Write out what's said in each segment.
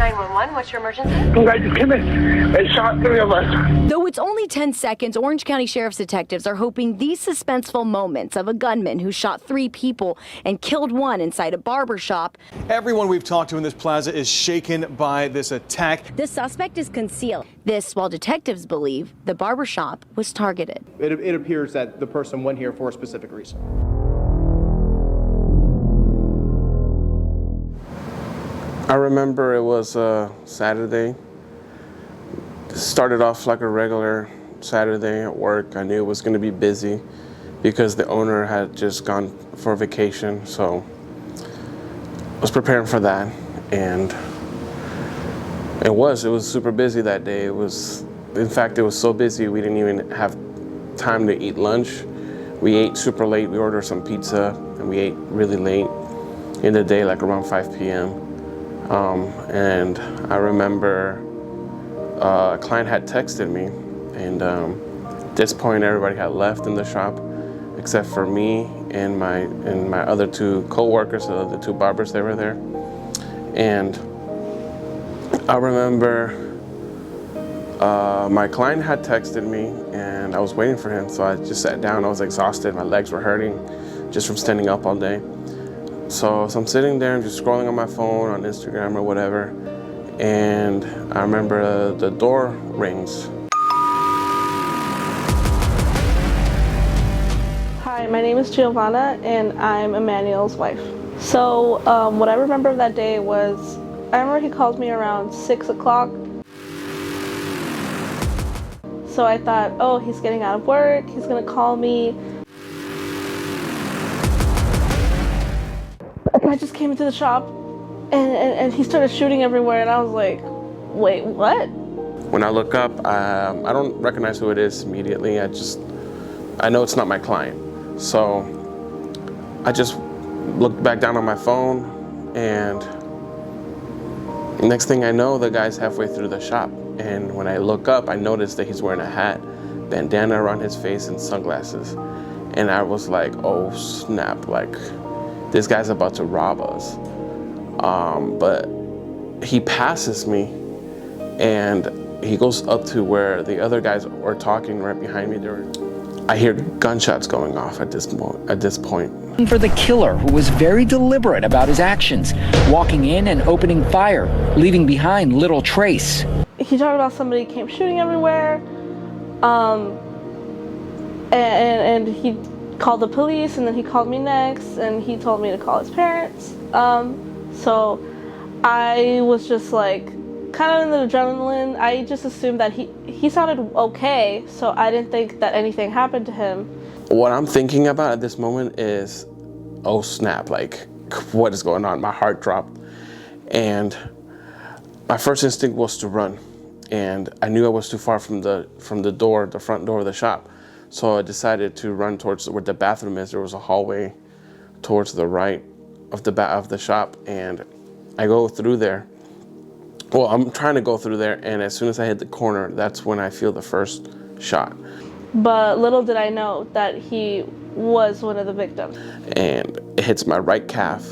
911, what's your emergency? Some guy just came in and shot 3 of us. Though it's only 10 seconds, Orange County Sheriff's detectives are hoping these suspenseful moments of a gunman who shot 3 people and killed 1 inside a barbershop. Everyone we've talked to in this plaza is shaken by this attack. The suspect is concealed. This while detectives believe the barbershop was targeted. It appears that the person went here for a specific reason. I remember it was a Saturday. It started off like a regular Saturday at work. I knew it was going to be busy because the owner had just gone for vacation, so I was preparing for that, and it was super busy that day. In fact, it was so busy we didn't even have time to eat lunch. We ate super late. We ordered some pizza, and we ate really late in the day, like around 5 p.m. And I remember a client had texted me, and at this point everybody had left in the shop except for me and my other 2 co-workers, the 2 barbers that were there. And I remember my client had texted me, and I was waiting for him, so I just sat down. I was exhausted, my legs were hurting just from standing up all day. So I'm sitting there and just scrolling on my phone, on Instagram or whatever, and I remember the door rings. Hi, my name is Giovanna, and I'm Emmanuel's wife. So what I remember of that day was, I remember he called me around 6 o'clock. So I thought, oh, he's getting out of work, he's gonna call me. I just came into the shop and he started shooting everywhere, and I was like, wait, what? When I look up, I don't recognize who it is immediately. I know it's not my client. So I just looked back down on my phone, and next thing I know, the guy's halfway through the shop. And when I look up, I noticed that he's wearing a hat, bandana around his face, and sunglasses. And I was like, oh snap, like, this guy's about to rob us. But he passes me, and he goes up to where the other guys were talking right behind me. I hear gunshots going off at this point. For the killer, who was very deliberate about his actions, walking in and opening fire, leaving behind little trace. He talked about somebody came shooting everywhere, and he called the police, and then he called me next, and he told me to call his parents. So I was just like, kind of in the adrenaline. I just assumed that he sounded okay, so I didn't think that anything happened to him. What I'm thinking about at this moment is, oh snap, like, what is going on? My heart dropped, and my first instinct was to run, and I knew I was too far from the door, the front door of the shop. So I decided to run towards where the bathroom is. There was a hallway towards the right of the shop, and I go through there. Well, I'm trying to go through there, and as soon as I hit the corner, that's when I feel the first shot. But little did I know that he was one of the victims. And it hits my right calf.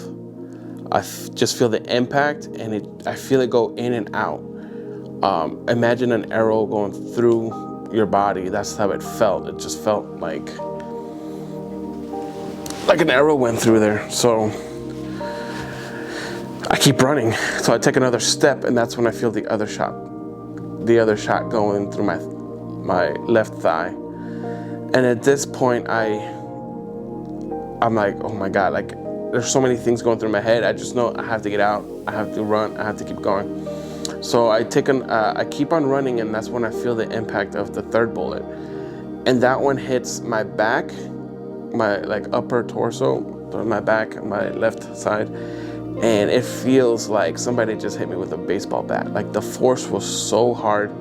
I just feel the impact, and I feel it go in and out. Imagine an arrow going through your body. That's how it felt. It just felt like an arrow went through there. So I keep running. So I take another step, and that's when I feel the other shot going through my left thigh. And at this point, I'm like, oh my God, like, there's so many things going through my head. I just know I have to get out. I have to run. I have to keep going. So I keep on running, and that's when I feel the impact of the 3rd bullet. And that one hits my back, my upper torso, my back, my left side. And it feels like somebody just hit me with a baseball bat. Like, the force was so hard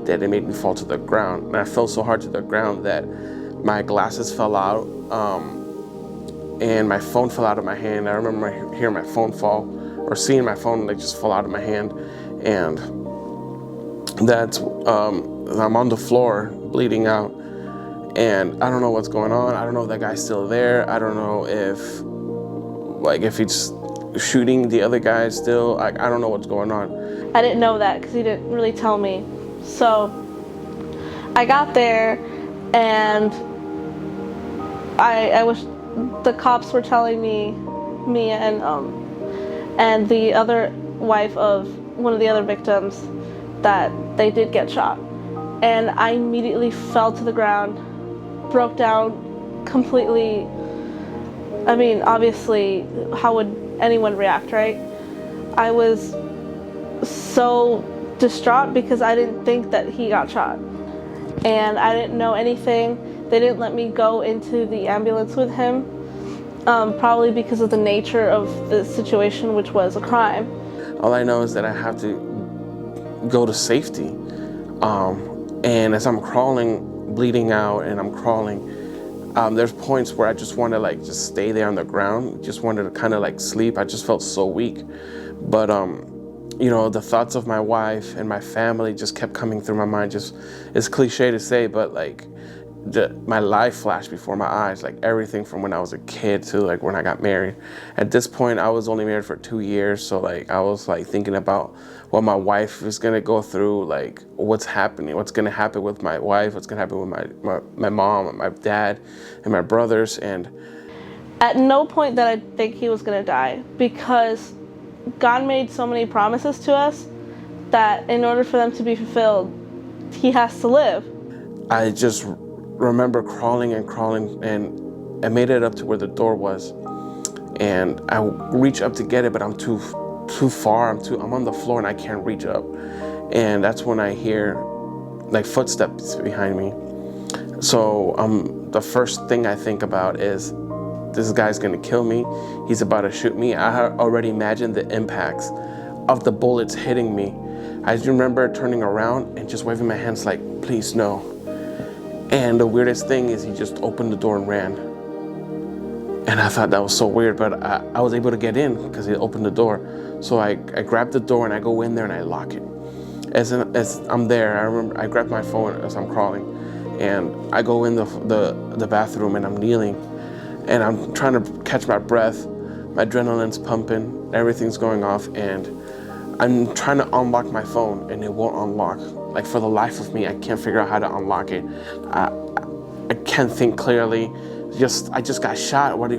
that it made me fall to the ground. And I fell so hard to the ground that my glasses fell out, and my phone fell out of my hand. I remember hearing my phone fall, or seeing my phone just fall out of my hand. And that's, I'm on the floor bleeding out, and I don't know what's going on. I don't know if that guy's still there. I don't know if he just shooting the other guys still. I don't know what's going on. I didn't know that because he didn't really tell me. So I got there, and I was, the cops were telling me and the other wife of one of the other victims that they did get shot. And I immediately fell to the ground, broke down completely. I mean, obviously, how would anyone react, right? I was so distraught because I didn't think that he got shot. And I didn't know anything. They didn't let me go into the ambulance with him, probably because of the nature of the situation, which was a crime. All I know is that I have to go to safety. And as I'm crawling, bleeding out, and I'm crawling, there's points where I just want to like just stay there on the ground, just wanted to kind of like sleep. I just felt so weak. But you know, the thoughts of my wife and my family just kept coming through my mind. Just, it's cliche to say, but like my life flashed before my eyes, like everything from when I was a kid to like when I got married. At this point, I was only married for 2 years, so like I was like thinking about what my wife was gonna go through, like what's happening, what's gonna happen with my wife, what's gonna happen with my mom and my dad and my brothers. And at no point did I think he was gonna die, because God made so many promises to us that in order for them to be fulfilled, he has to live. I just remember crawling and crawling, and I made it up to where the door was, and I reach up to get it, but I'm too far. I'm on the floor and I can't reach up. And that's when I hear like footsteps behind me. So the first thing I think about is, this guy's gonna kill me. He's about to shoot me. I had already imagined the impacts of the bullets hitting me. I just remember turning around and just waving my hands like, please no. And the weirdest thing is he just opened the door and ran. And I thought that was so weird, but I was able to get in because he opened the door. So I grabbed the door and I go in there and I lock it. As I'm there, I remember I grabbed my phone as I'm crawling, and I go in the bathroom and I'm kneeling, and I'm trying to catch my breath. My adrenaline's pumping, everything's going off, and I'm trying to unlock my phone and it won't unlock. Like for the life of me, I can't figure out how to unlock it. I can't think clearly. I just got shot. What do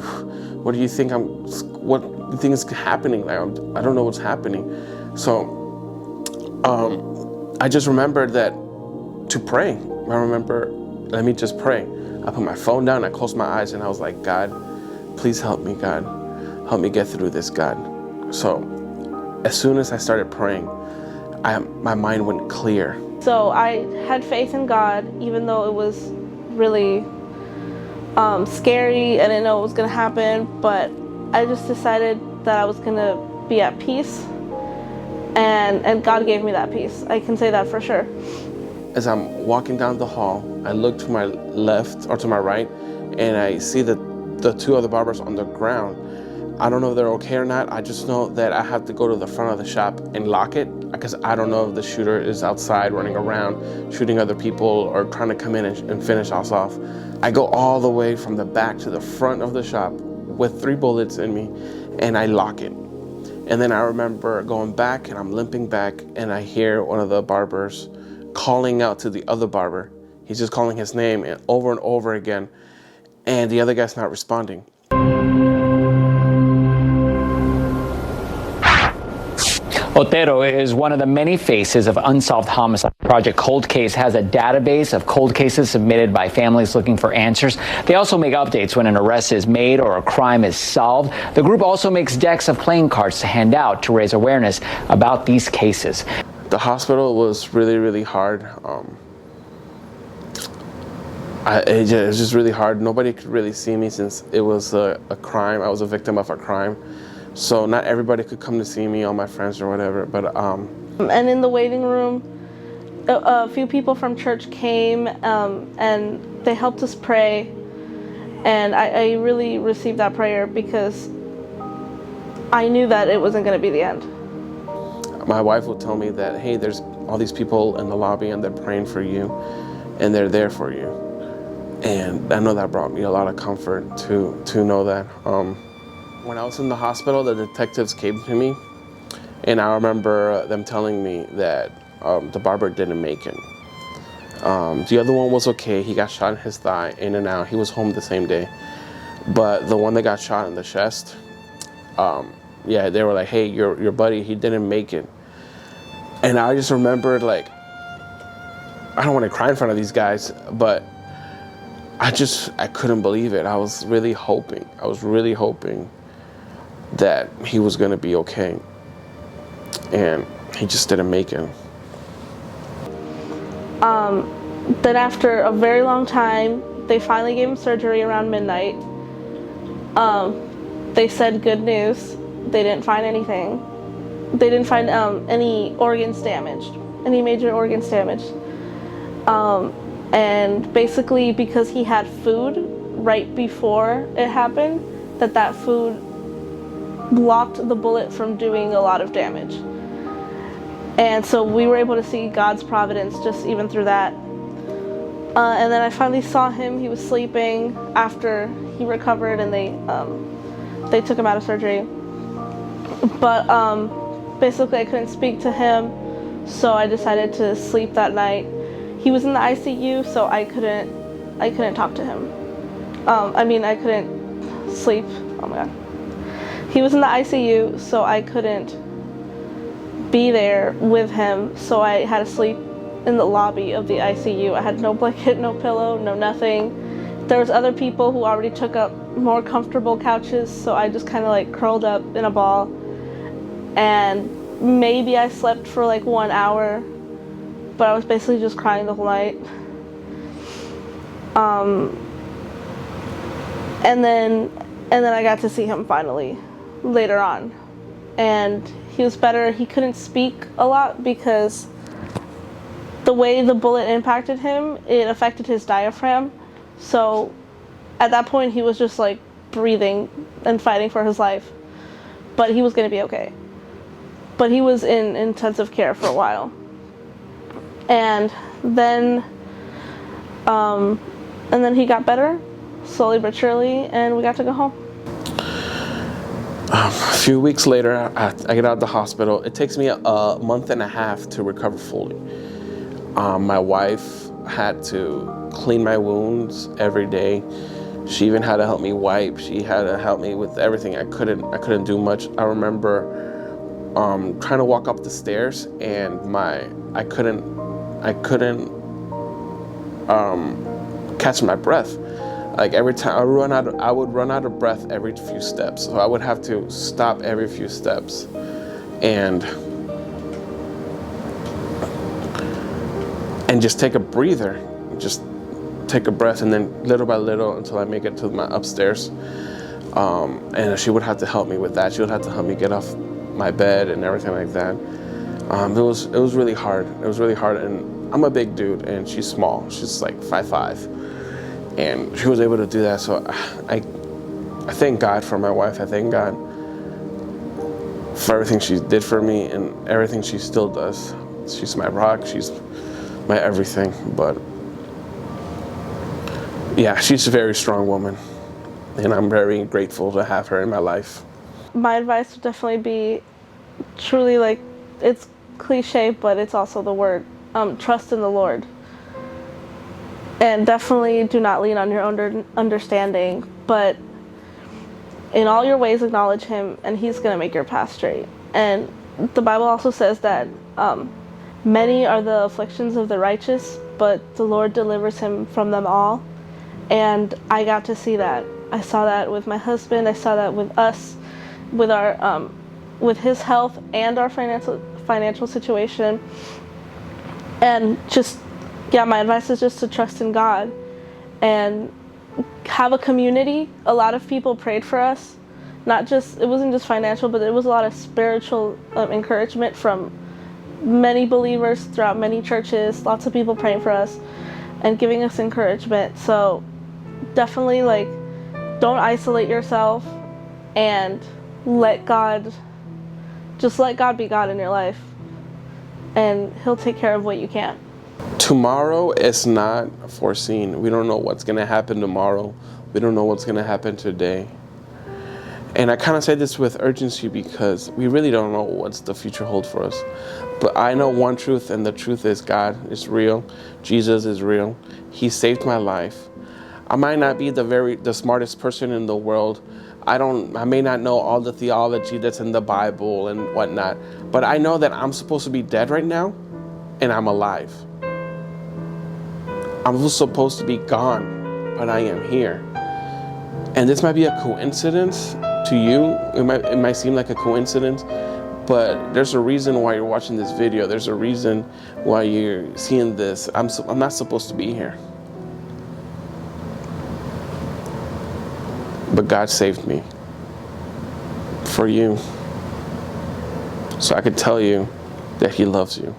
you think is happening? Like, I don't know what's happening. So I just remembered that to pray. I remember, let me just pray. I put my phone down, I closed my eyes, and I was like, God, please help me, God. Help me get through this, God. So as soon as I started praying, my mind went clear. So I had faith in God, even though it was really scary. I didn't know what was gonna happen, but I just decided that I was gonna be at peace, and God gave me that peace. I can say that for sure. As I'm walking down the hall, I look to my left or to my right, and I see the two other barbers on the ground. I don't know if they're okay or not. I just know that I have to go to the front of the shop and lock it, because I don't know if the shooter is outside running around, shooting other people or trying to come in and finish us off. I go all the way from the back to the front of the shop with 3 bullets in me, and I lock it. And then I remember going back, and I'm limping back, and I hear one of the barbers calling out to the other barber. He's just calling his name and over again, and the other guy's not responding. Otero is one of the many faces of unsolved homicide. Project Cold Case has a database of cold cases submitted by families looking for answers. They also make updates when an arrest is made or a crime is solved. The group also makes decks of playing cards to hand out to raise awareness about these cases. The hospital was really, really hard. It was just really hard. Nobody could really see me since it was a crime. I was a victim of a crime. So not everybody could come to see me, all my friends or whatever, but And in the waiting room, a few people from church came, and they helped us pray, and I really received that prayer because I knew that it wasn't going to be the end. My wife would tell me that, hey, there's all these people in the lobby and they're praying for you and they're there for you. And I know that brought me a lot of comfort to know that. When I was in the hospital, the detectives came to me, and I remember them telling me that the barber didn't make it. The other one was okay. He got shot in his thigh, in and out. He was home the same day. But the one that got shot in the chest, yeah, they were like, hey, your buddy, he didn't make it. And I just remembered, like, I don't want to cry in front of these guys, but I couldn't believe it. I was really hoping that he was going to be okay. And he just didn't make it. Then after a very long time, they finally gave him surgery around midnight. They said good news. They didn't find anything. They didn't find any organs damaged, any major organs damaged. And basically because he had food right before it happened, that food blocked the bullet from doing a lot of damage. And so we were able to see God's providence just even through that. And then I finally saw him. He was sleeping after he recovered, and they took him out of surgery. But basically I couldn't speak to him, so I decided to sleep that night. He was in the ICU, so I couldn't talk to him. I couldn't sleep. Oh my God. He was in the ICU, so I couldn't be there with him, so I had to sleep in the lobby of the ICU. I had no blanket, no pillow, no nothing. There was other people who already took up more comfortable couches, so I just kind of like curled up in a ball, and maybe I slept for like 1 hour, but I was basically just crying the whole night. And then I got to see him finally later on, and he was better. He couldn't speak a lot because the way the bullet impacted him, it affected his diaphragm. So at that point he was just like breathing and fighting for his life, but he was going to be okay. But he was in intensive care for a while, and then he got better slowly but surely, and we got to go home. A few weeks later, I get out of the hospital. It takes me a month and a half to recover fully. My wife had to clean my wounds every day. She even had to help me wipe. She had to help me with everything. I couldn't do much. I remember trying to walk up the stairs, and I couldn't catch my breath. Like every time I would run out of breath every few steps. So I would have to stop every few steps and just take a breather, just take a breath, and then little by little until I make it to my upstairs. And she would have to help me with that. She would have to help me get off my bed and everything like that. It was really hard. It was really hard, and I'm a big dude, and she's small. She's like 5'5". And she was able to do that, so I thank God for my wife. I thank God for everything she did for me and everything she still does. She's my rock, she's my everything, but yeah, she's a very strong woman, and I'm very grateful to have her in my life. My advice would definitely be truly, like, it's cliche, but it's also the word, trust in the Lord. And definitely do not lean on your own understanding, but in all your ways acknowledge him, and he's going to make your path straight. And the Bible also says that many are the afflictions of the righteous, but the Lord delivers him from them all. And I got to see that. I saw that with my husband. I saw that with us, with our with his health and our financial situation. And just, yeah, my advice is just to trust in God and have a community. A lot of people prayed for us. It wasn't just financial, but it was a lot of spiritual encouragement from many believers throughout many churches, lots of people praying for us and giving us encouragement. So definitely, like, don't isolate yourself, and let God be God in your life, and he'll take care of what you can. Tomorrow is not foreseen. We don't know what's going to happen tomorrow. We don't know what's going to happen today. And I kind of say this with urgency because we really don't know what's the future holds for us. But I know one truth, and the truth is God is real. Jesus is real. He saved my life. I might not be the smartest person in the world. I may not know all the theology that's in the Bible and whatnot, but I know that I'm supposed to be dead right now, and I'm alive. I'm supposed to be gone, but I am here. And this might be a coincidence to you. It might seem like a coincidence, but there's a reason why you're watching this video. There's a reason why you're seeing this. I'm not supposed to be here. But God saved me for you, so I could tell you that He loves you.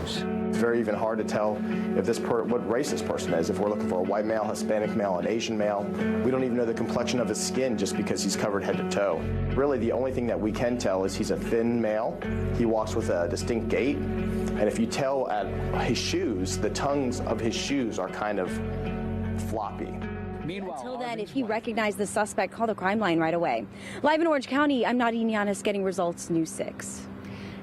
It's very even hard to tell if what race this person is. If we're looking for a white male, Hispanic male, an Asian male, we don't even know the complexion of his skin just because he's covered head to toe. Really, the only thing that we can tell is he's a thin male. He walks with a distinct gait, and if you tell at his shoes, the tongues of his shoes are kind of floppy. Until then, if you recognize the suspect, call the crime line right away. Live in Orange County, I'm Nadine Yanis, getting results News 6.